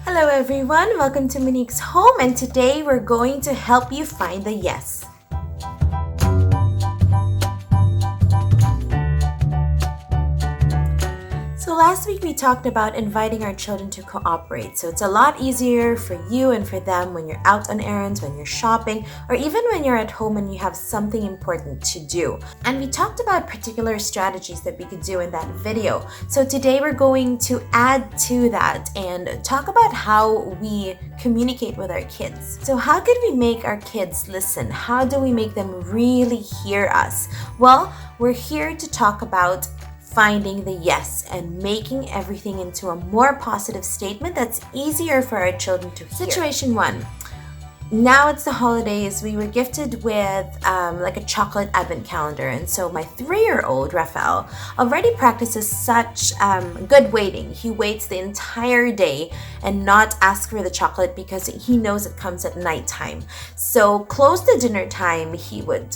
Hello everyone, welcome to Monique's Home, and today we're going to help you find the yes. So last week we talked about inviting our children to cooperate. So it's a lot easier for you and for them when you're out on errands, when you're shopping, or even when you're at home and you have something important to do. And we talked about particular strategies that we could do in that video. So today we're going to add to that and talk about how we communicate with our kids. So how could we make our kids listen? How do we make them really hear us? Well, we're here to talk about finding the yes and making everything into a more positive statement that's easier for our children to hear. Situation 1. Now it's the holidays. We were gifted with like a chocolate advent calendar, and so my 3-year-old Rafael already practices such good waiting. He waits the entire day and not ask for the chocolate because he knows it comes at nighttime. So close to dinner time, he would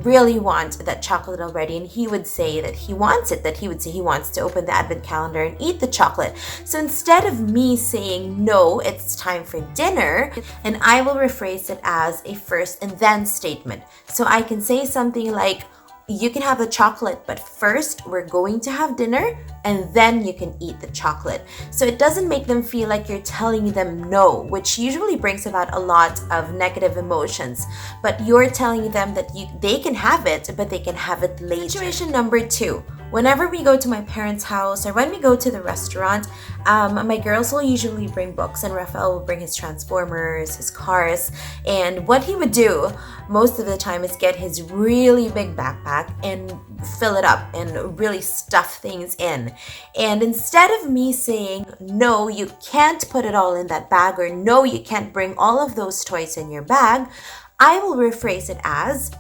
really want that chocolate already, and he would say that he wants it, that he would say he wants to open the advent calendar and eat the chocolate. So instead of me saying no, it's time for dinner, and I will rephrase it as a first and then statement. So I can say something like, you can have the chocolate, but first we're going to have dinner and then you can eat the chocolate. So it doesn't make them feel like you're telling them no, which usually brings about a lot of negative emotions. But you're telling them that they can have it, but they can have it later. Situation number 2. Whenever we go to my parents' house or when we go to the restaurant, my girls will usually bring books, and Rafael will bring his Transformers, his cars. And what he would do most of the time is get his really big backpack and fill it up and really stuff things in. And instead of me saying, no, you can't put it all in that bag, or no, you can't bring all of those toys in your bag, I will rephrase it as,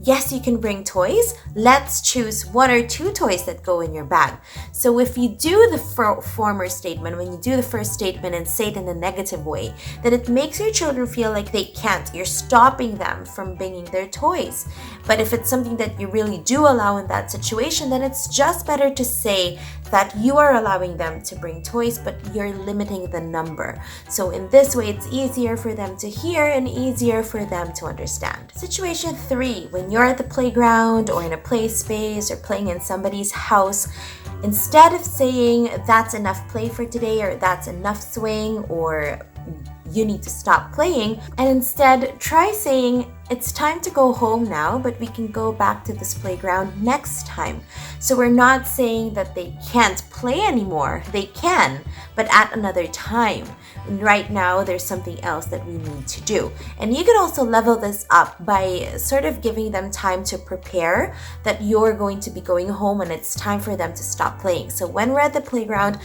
yes, you can bring toys. Let's choose 1 or 2 toys that go in your bag. So if you do the former statement, when you do the first statement and say it in a negative way, then it makes your children feel like they can't. You're stopping them from bringing their toys. But if it's something that you really do allow in that situation, then it's just better to say that you are allowing them to bring toys, but you're limiting the number. So in this way, it's easier for them to hear and easier for them to understand. Situation 3, when you're at the playground or in a play space or playing in somebody's house, instead of saying that's enough play for today, or that's enough swing, or you need to stop playing, and instead try saying, it's time to go home now, but we can go back to this playground next time. So we're not saying that they can't play anymore. They can, but at another time. Right now, there's something else that we need to do. And you could also level this up by sort of giving them time to prepare that you're going to be going home and it's time for them to stop playing. So when we're at the playground,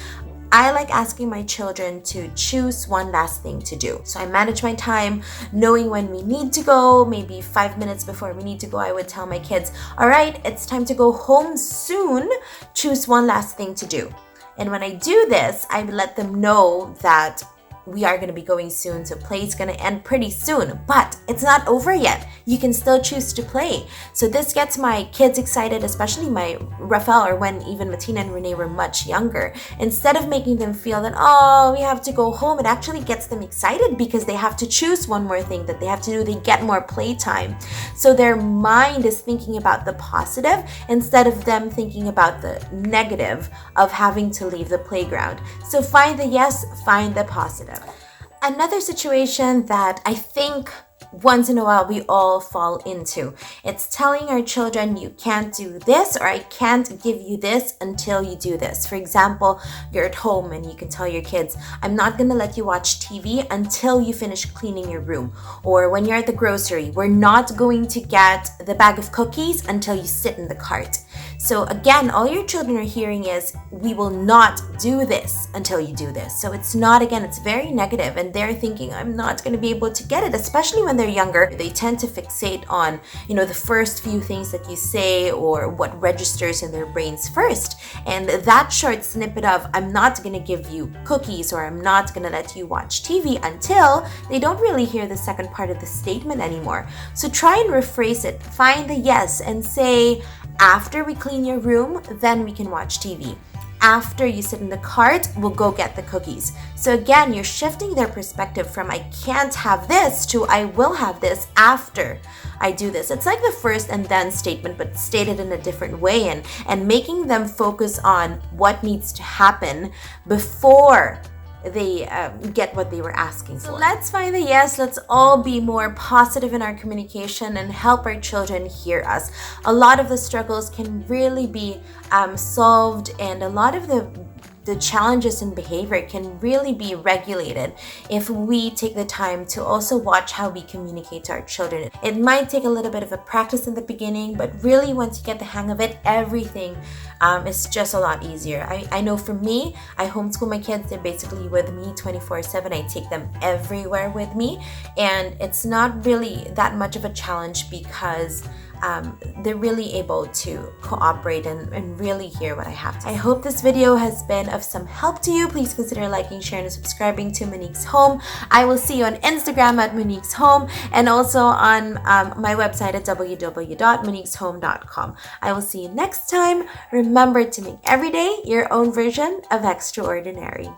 I like asking my children to choose one last thing to do. So I manage my time knowing when we need to go. Maybe 5 minutes before we need to go, I would tell my kids, all right, it's time to go home soon. Choose one last thing to do. And when I do this, I let them know that we are going to be going soon, so play is going to end pretty soon, but it's not over yet. You can still choose to play. So this gets my kids excited, especially my Rafael, or when even Martina and Renee were much younger. Instead of making them feel that, oh, we have to go home, it actually gets them excited because they have to choose one more thing that they have to do. They get more playtime. So their mind is thinking about the positive instead of them thinking about the negative of having to leave the playground. So find the yes, find the positive. Another situation that I think once in a while we all fall into, it's telling our children, you can't do this, or I can't give you this until you do this. For example, you're at home and you can tell your kids, I'm not going to let you watch TV until you finish cleaning your room. Or when you're at the grocery, we're not going to get the bag of cookies until you sit in the cart. So again, all your children are hearing is, we will not do this until you do this. So it's not, again, it's very negative, and they're thinking, I'm not going to be able to get it, especially when they're younger. They tend to fixate on, the first few things that you say or what registers in their brains first. And that short snippet of, I'm not going to give you cookies, or I'm not going to let you watch TV until, they don't really hear the second part of the statement anymore. So try and rephrase it. Find the yes and say, after we clean your room, then we can watch TV. After you sit in the cart, we'll go get the cookies. So again, you're shifting their perspective from I can't have this to I will have this after I do this. It's like the first and then statement, but stated in a different way, and making them focus on what needs to happen before they get what they were asking for. So let's find the yes. Let's all be more positive in our communication and help our children hear us. A lot of the struggles can really be solved, and a lot of the challenges in behavior can really be regulated if we take the time to also watch how we communicate to our children. It might take a little bit of a practice in the beginning, but really once you get the hang of it, everything is just a lot easier. I know for me, I homeschool my kids. They're basically with me 24/7. I take them everywhere with me, and it's not really that much of a challenge because they're really able to cooperate and really hear what I have to say. I hope this video has been of some help to you. Please consider liking, sharing, and subscribing to Monique's Home. I will see you on Instagram at Monique's Home, and also on my website at www.moniqueshome.com. I will see you next time. Remember to make every day your own version of extraordinary.